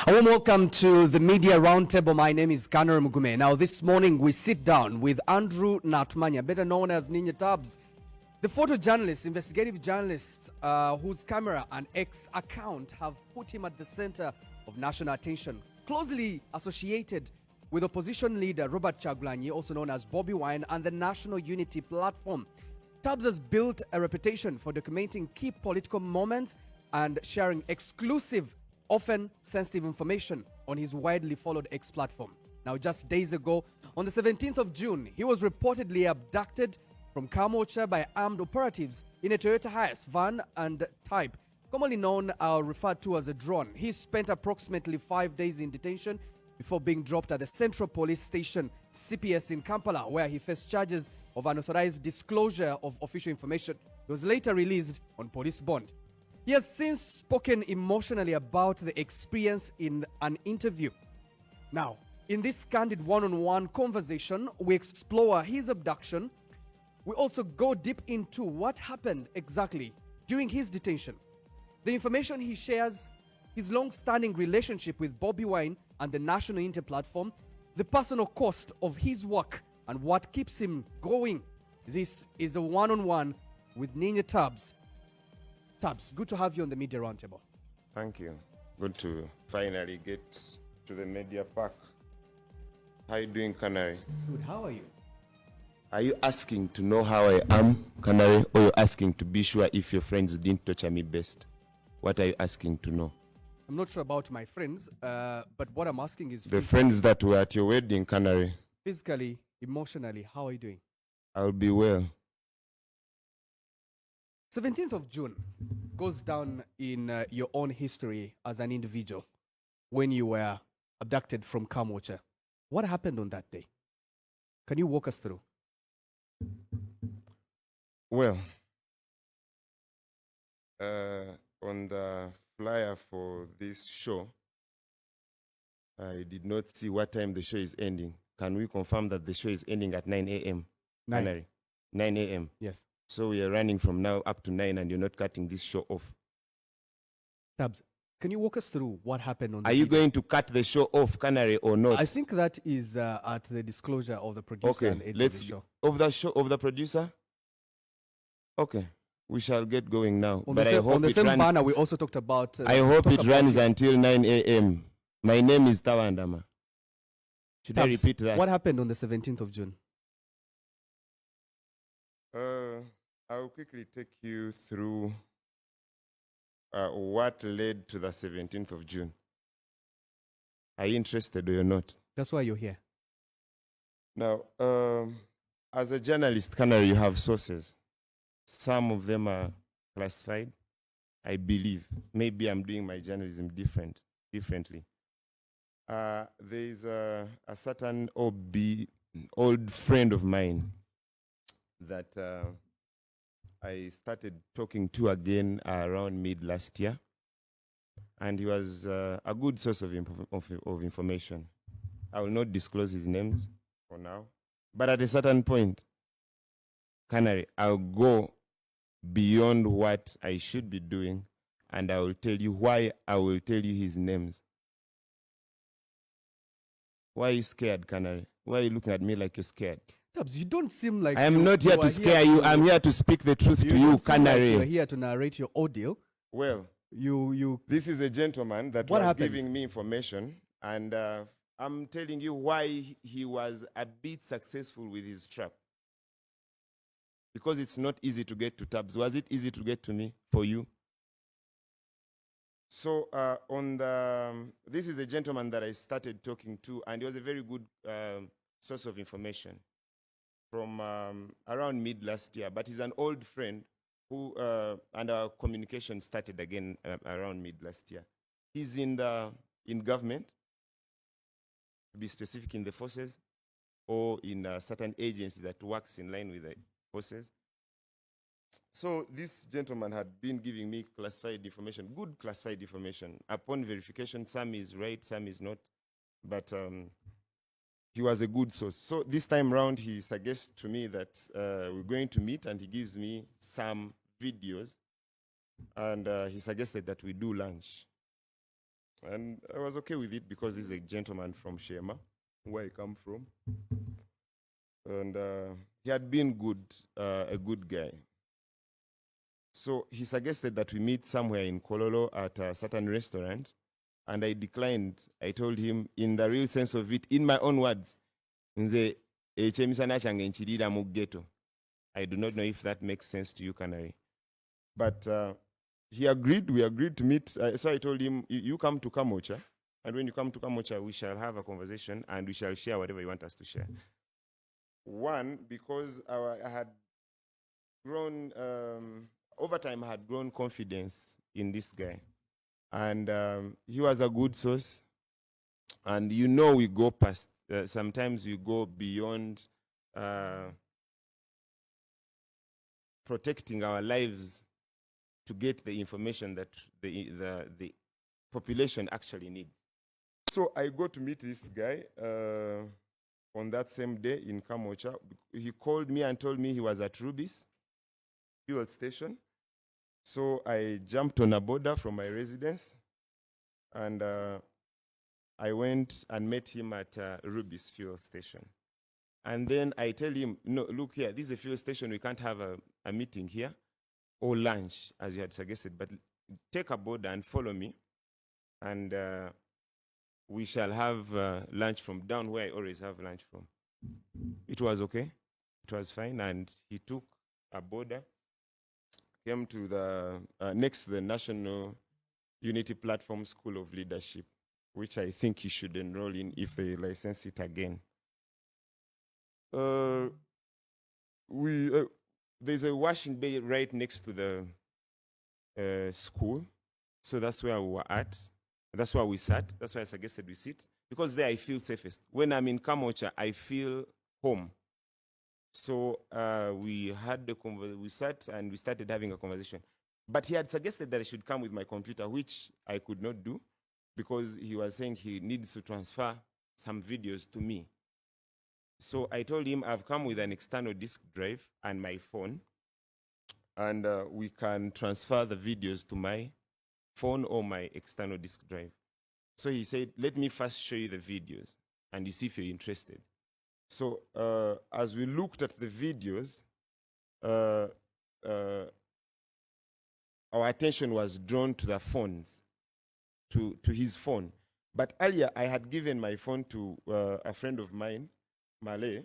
A warm welcome to the Media Roundtable. My name is Kanner Mugume. Now, this morning we sit down with Andrew Natmanya, better known as Tabz, the photojournalist, investigative journalist whose camera and X account have put him at the center of national attention, closely associated with opposition leader Robert Chagulanyi, also known as Bobi Wine, and the National Unity Platform. Tabz has built a reputation for documenting key political moments and sharing exclusive, often sensitive information on his widely followed X platform. Now, just days ago, on the 17th of June, he was reportedly abducted from Kamocha by armed operatives in a Toyota Hiace van and type, commonly known or referred to as a drone. He spent approximately 5 days in detention before being dropped at the Central Police Station, CPS in Kampala, where he faced charges of unauthorized disclosure of official information. He was later released on police bond. He has since spoken emotionally about the experience in an interview. Now, in this candid one-on-one conversation, we explore his abduction. We also go deep into what happened exactly during his detention, the information he shares, his long-standing relationship with Bobi Wine and the National Unity Platform, the personal cost of his work, and what keeps him going. This is a one-on-one with Tabz. Tabz, good to have you on the Media Roundtable. Thank you. Good to finally get to the media park. How are you doing, Canary? Good, how are you? Are you asking to know how I am, Canary, or you're asking to be sure if your friends didn't torture me best? What are you asking to know? I'm not sure about my friends, but what I'm asking is... The friends that were at your wedding, Canary. Physically, emotionally, how are you doing? I'll be well. 17th of June goes down in your own history as an individual when you were abducted from Kamocha. What happened on that day? Can you walk us through? Well, on the flyer for this show, I did not see what time the show is ending. Can we confirm that the show is ending at 9 a.m.? 9 a.m. Yes. So we are running from now up to 9 and you're not cutting this show off. Tabz, can you walk us through what happened on the Are you video? going to cut the show off, Canary, or not? I think that is at the disclosure of the producer and editor of the show. Of the producer? Okay. We shall get going now. On but the, I hope on the it same runs, banner, we also talked about... I hope it runs until 9 a.m. My name is Tawandama. Should I Tabz, repeat that? what happened on the 17th of June? I'll quickly take you through what led to the 17th of June. Are you interested or you're not? That's why you're here. Now, as a journalist, Canary, you have sources. Some of them are classified, I believe. Maybe I'm doing my journalism differently. There is a certain old friend of mine that I started talking to again around mid last year. And he was a good source of information. I will not disclose his names for now. But at a certain point, Canary, I'll go beyond what I should be doing, and I will tell you why I will tell you his names. Why are you scared, Canary? Why are you looking at me like you're scared? Tabz, you don't seem like... I am not here to scare you. I'm here to speak the truth to you, Canary. You're here to narrate your audio. Well, this is a gentleman that was giving me information, and I'm telling you why he was a bit successful with his trap. Because it's not easy to get to Tabz. Was it easy to get to me for you? So this is a gentleman that I started talking to, and he was a very good source of information from around mid last year. But he's an old friend who, and our communication started again around mid last year. He's in government, to be specific, in the forces, or in a certain agency that works in line with the forces. So this gentleman had been giving me classified information, good classified information. Upon verification, some is right, some is not. But he was a good source. So this time round, he suggests to me that we're going to meet, and he gives me some videos, and he suggested that we do lunch. And I was okay with it because he's a gentleman from Shema, where I come from. And he had been good, a good guy. So he suggested that we meet somewhere in Kololo at a certain restaurant. And I declined. I told him, in the real sense of it, in my own words, nze eky'emisana kyange nkiriira mu ghetto. I do not know if that makes sense to you, Canary. But he agreed. We agreed to meet. So I told him, you come to Kamocha. And when you come to Kamocha, we shall have a conversation and we shall share whatever you want us to share. One, because I had grown, over time, I had grown confidence in this guy. And he was a good source. And you know, we go past, sometimes we go beyond protecting our lives to get the information that the population actually needs. So I go to meet this guy on that same day in Kamocha. He called me and told me he was at Ruby's fuel station. So I jumped on a border from my residence and I went and met him at Ruby's fuel station. And then I tell him, no, look here, this is a fuel station. We can't have a meeting here or lunch, as you had suggested, but take a border and follow me. And we shall have lunch from down where I always have lunch from. It was okay. It was fine. And he took a border, came to the next to the National Unity Platform School of Leadership, which I think he should enroll in if they license it again. There's a washing bay right next to the school. So that's where we were at. That's where we sat. That's why I suggested we sit. Because there I feel safest. When I'm in Kamocha, I feel home. So we sat and we started having a conversation. But he had suggested that I should come with my computer, which I could not do because he was saying he needs to transfer some videos to me. So I told him I've come with an external disk drive and my phone, and we can transfer the videos to my phone or my external disk drive. So he said, let me first show you the videos and you see if you're interested. So as we looked at the videos, our attention was drawn to the phones, to his phone. But earlier I had given my phone to a friend of mine, Malay,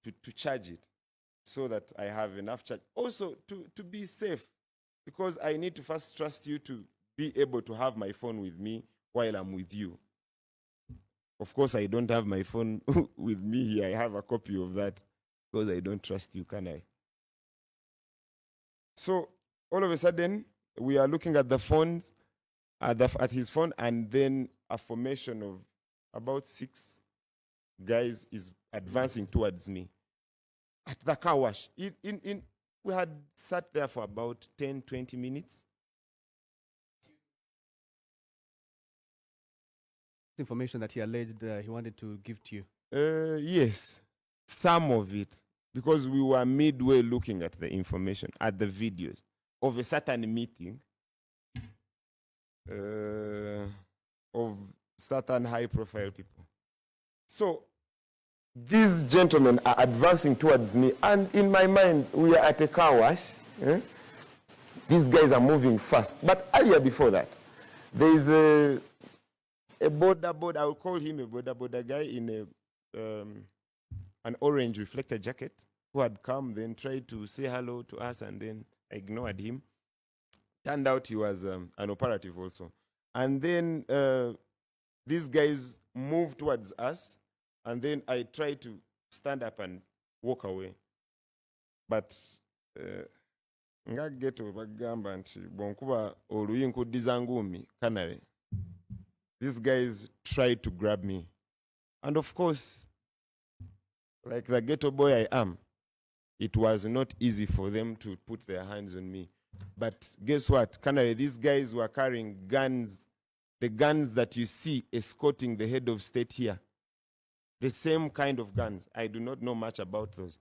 to charge it so that I have enough charge. Also to be safe, because I need to first trust you to be able to have my phone with me while I'm with you. Of course, I don't have my phone with me here. I have a copy of that because I don't trust you, can I? So all of a sudden, we are looking at the phones, at his phone, and then a formation of about 6 guys is advancing towards me at the car wash. We had sat there for about 10, 20 minutes. Information that he alleged he wanted to give to you. Yes, some of it, because we were midway looking at the information, at the videos of a certain meeting of certain high-profile people. So these gentlemen are advancing towards me, and in my mind, we are at a car wash. These guys are moving fast. But earlier before that, there is a border, I will call him a border guy in an orange reflector jacket who had come, then tried to say hello to us, and then I ignored him. Turned out he was an operative also. And then these guys moved towards us, and then I tried to stand up and walk away. But nga ghetto bagamba nti bwonkuba oluyi nkuddiza ngumi Canary. These guys tried to grab me. And of course, like the ghetto boy I am, it was not easy for them to put their hands on me. But guess what? Canary, these guys were carrying guns, the guns that you see escorting the head of state here. The same kind of guns. I do not know much about those,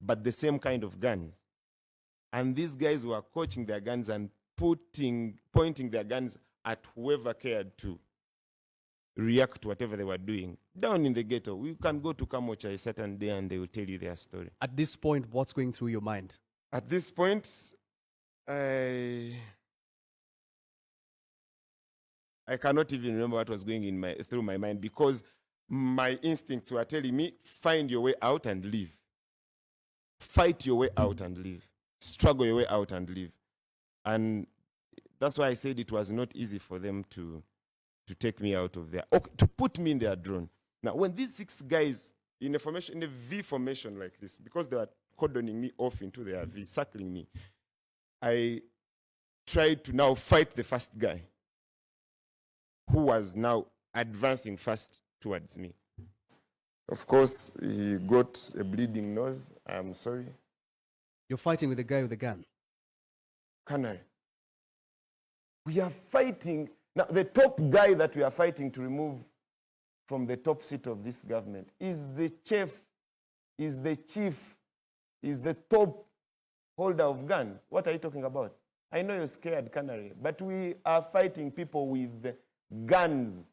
but the same kind of guns. And these guys were coaching their guns and pointing their guns at whoever cared to react to whatever they were doing. Down in the ghetto, you can go to Kamocha a certain day and they will tell you their story. At this point, what's going through your mind? At this point, I cannot even remember what was going through my mind, because my instincts were telling me, find your way out and leave. Fight your way out and leave. Struggle your way out and leave. And that's why I said it was not easy for them to take me out of there, okay, to put me in their drone. Now, when these 6 guys in a V formation like this, because they were cordoning me off into their V, circling me, I tried to now fight the first guy, who was now advancing fast towards me. Of course, he got a bleeding nose. I'm sorry. You're fighting with the guy with the gun. Canary. We are fighting. Now, the top guy that we are fighting to remove from the top seat of this government is the chief, is the top holder of guns. What are you talking about? I know you're scared, Canary, but we are fighting people with guns,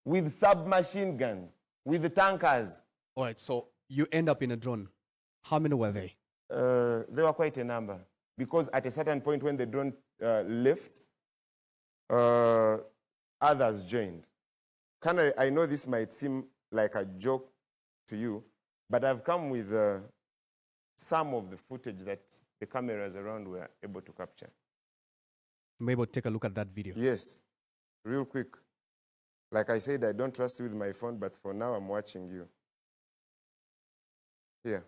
with submachine guns, with tankers. All right, so you end up in a drone. How many were they? There were quite a number, because at a certain point when the drone left, others joined. Canary, I know this might seem like a joke to you, but I've come with some of the footage that the cameras around were able to capture. Maybe take a look at that video. Yes, real quick. Like I said, I don't trust you with my phone, but for now I'm watching you. Here.